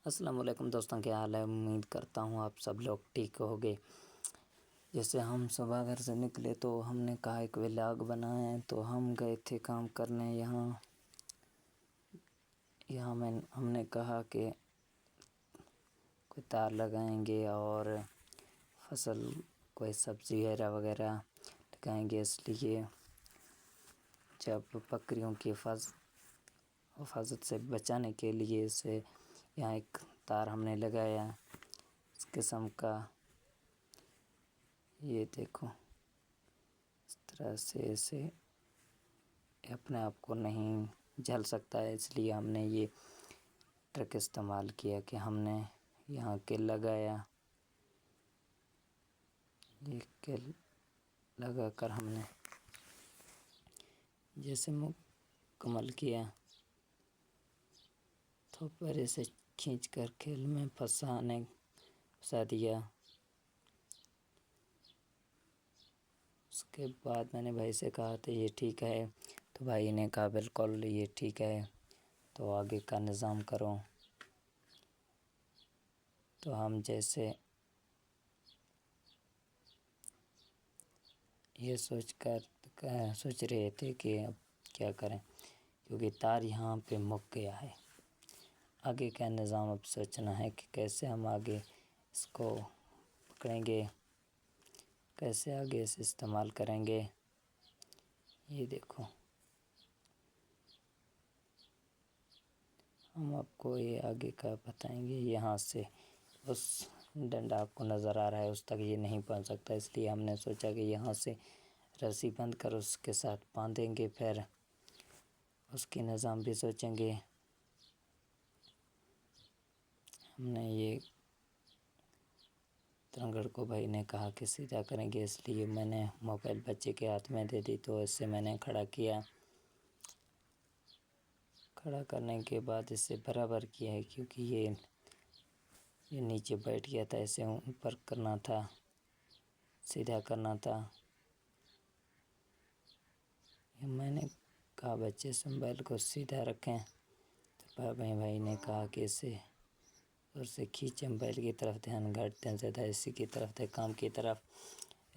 السلام علیکم دوستوں، کیا حال ہے؟ امید کرتا ہوں آپ سب لوگ ٹھیک ہوگے۔ جیسے ہم صبح گھر سے نکلے تو ہم نے کہا ایک ولاگ بنائیں، تو ہم گئے تھے کام کرنے یہاں ہم نے کہا کہ کوئی تار لگائیں گے اور فصل کوئی سبزی وغیرہ لگائیں گے، اس لیے جب بکریوں کی حفاظت سے بچانے کے لیے اسے یہاں ایک تار ہم نے لگایا اس قسم کا۔ یہ دیکھو اس طرح سے اسے اپنے آپ کو نہیں جل سکتا ہے، اس لیے ہم نے یہ ٹرک استعمال کیا کہ ہم نے یہاں کے لگایا۔ یہ کے لگا کر ہم نے جیسے مکمل کیا تو پھر اسے کھینچ کر کھیل میں پھنسا دیا۔ اس کے بعد میں نے بھائی سے کہا تو یہ ٹھیک ہے، تو بھائی نے کہا بالکل یہ ٹھیک ہے، تو آگے کا نظام کرو۔ تو ہم جیسے یہ سوچ رہے تھے کہ اب کیا کریں، کیونکہ تار یہاں پہ مک گیا ہے۔ آگے کا نظام اب سوچنا ہے کہ کیسے ہم آگے اس کو پکڑیں گے، کیسے آگے اسے استعمال کریں گے۔ یہ دیکھو ہم آپ کو یہ آگے کا بتائیں گے۔ یہاں سے اس ڈنڈا آپ کو نظر آ رہا ہے، اس تک یہ نہیں پہنچ سکتا، اس لیے ہم نے سوچا کہ یہاں سے رسی بند کر اس کے ساتھ باندھیں گے، پھر اس کی نظام بھی سوچیں گے۔ ہم نے یہ ترنگڑ کو بھائی نے کہا کہ سیدھا کریں گے، اس لیے میں نے موبائل بچے کے ہاتھ میں دے دی، تو اس سے میں نے کھڑا کیا۔ کھڑا کرنے کے بعد اسے برابر کیا ہے، کیونکہ یہ نیچے بیٹھ گیا تھا، اسے اوپر کرنا تھا، سیدھا کرنا تھا۔ میں نے کہا بچے سے موبائل کو سیدھا رکھیں، تو بھائی نے کہا کہ اسے کھینچیں، موبائل کی طرف دھیان گھٹتے ہیں زیادہ، اسی کی طرف دے کام کی طرف۔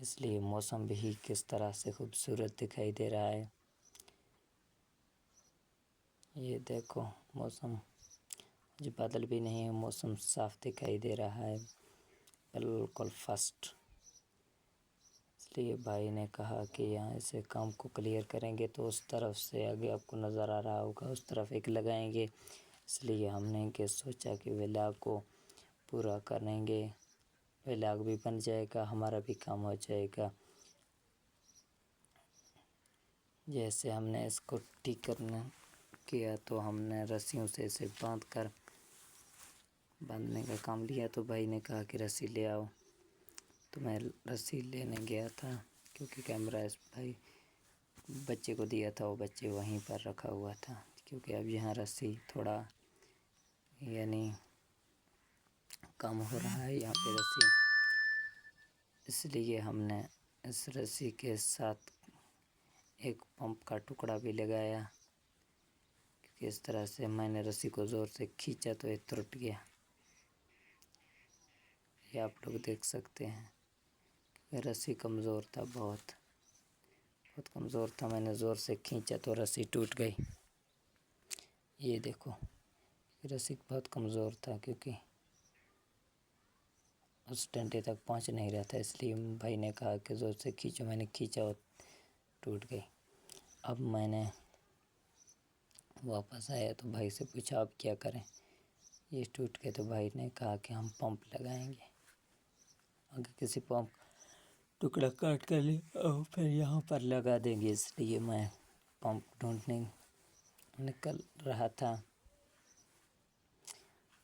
اس لیے موسم بھی کس طرح سے خوبصورت دکھائی دے رہا ہے۔ یہ دیکھو موسم، جو بادل بھی نہیں ہے، موسم صاف دکھائی دے رہا ہے بالکل فرسٹ۔ اس لیے بھائی نے کہا کہ یہاں اسے کام کو کلیئر کریں گے، تو اس طرف سے آگے آپ کو نظر آ رہا ہوگا اس طرف ایک لگائیں گے۔ اس لیے ہم نے سوچا کہ ولاگ کو پورا کریں گے، ولاگ بھی بن جائے گا، ہمارا بھی کام ہو جائے گا۔ جیسے ہم نے اس کو ٹھیک کرنا کیا تو ہم نے رسیوں سے اسے باندھنے کا کام لیا، تو بھائی نے کہا کہ رسی لے آؤ، تو میں رسی لینے گیا تھا، کیونکہ کیمرہ اس بھائی بچے کو دیا تھا، وہ بچے وہیں پر رکھا ہوا تھا، کیونکہ اب یہاں رسی تھوڑا یعنی کم ہو رہا ہے یہاں پہ رسی، اس لیے ہم نے اس رسی کے ساتھ ایک پمپ کا ٹکڑا بھی لگایا، کیونکہ اس طرح سے میں نے رسی کو زور سے کھینچا تو یہ ٹوٹ گیا۔ یہ آپ لوگ دیکھ سکتے ہیں کہ رسی کمزور تھا، بہت کمزور تھا، میں نے زور سے کھینچا تو رسی ٹوٹ گئی۔ یہ دیکھو رسی بہت کمزور تھا، کیونکہ اس ڈنڈے تک پہنچ نہیں رہا تھا، اس لیے بھائی نے کہا کہ زور سے کھینچو، میں نے کھینچا اور ٹوٹ گئی۔ اب میں نے واپس آیا تو بھائی سے پوچھا اب کیا کریں، یہ ٹوٹ گئے، تو بھائی نے کہا کہ ہم پمپ لگائیں گے، آگے کسی پمپ ٹکڑا کاٹ کر لے اور پھر یہاں پر لگا دیں گے۔ اس لیے میں پمپ ڈھونڈنے نکل رہا تھا،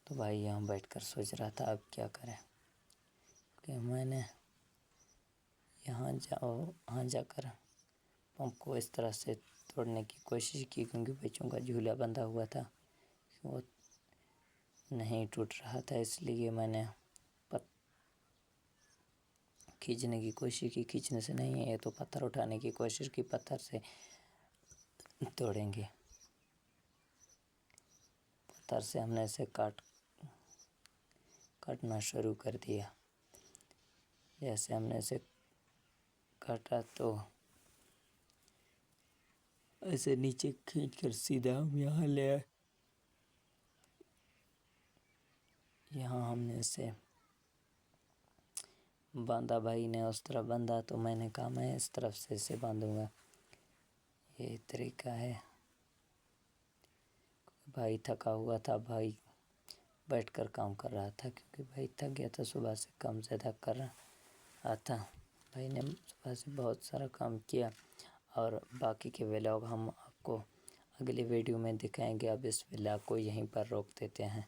تو بھائی یہاں بیٹھ کر سوچ رہا تھا اب کیا کریں، کہ میں نے یہاں جا کر پمپ کو اس طرح سے توڑنے کی کوشش کی، کیونکہ بچوں کا جھولا بندھا ہوا تھا، وہ نہیں ٹوٹ رہا تھا، اس لیے میں نے کھینچنے کی کوشش کی، کھینچنے سے نہیں ہے تو پتھر اٹھانے کی کوشش کی، پتھر سے توڑیں گے، پتھر سے ہم نے اسے کاٹنا شروع کر دیا۔ جیسے ہم نے اسے کاٹا تو ایسے نیچے کھینچ کر سیدھا ہم یہاں لے آئے۔ یہاں ہم نے اسے باندھا، بھائی نے اس طرح باندھا تو میں نے کہا میں اس طرف سے اسے باندھوں گا۔ یہ طریقہ ہے۔ بھائی تھکا ہوا تھا، بھائی بیٹھ کر کام کر رہا تھا کیونکہ بھائی تھک گیا تھا، صبح سے کام زیادہ کر رہا تھا۔ بھائی نے صبح سے بہت سارا کام کیا، اور باقی کے ولاگ ہم آپ کو اگلی ویڈیو میں دکھائیں گے۔ اب اس ولاگ کو یہیں پر روک دیتے ہیں۔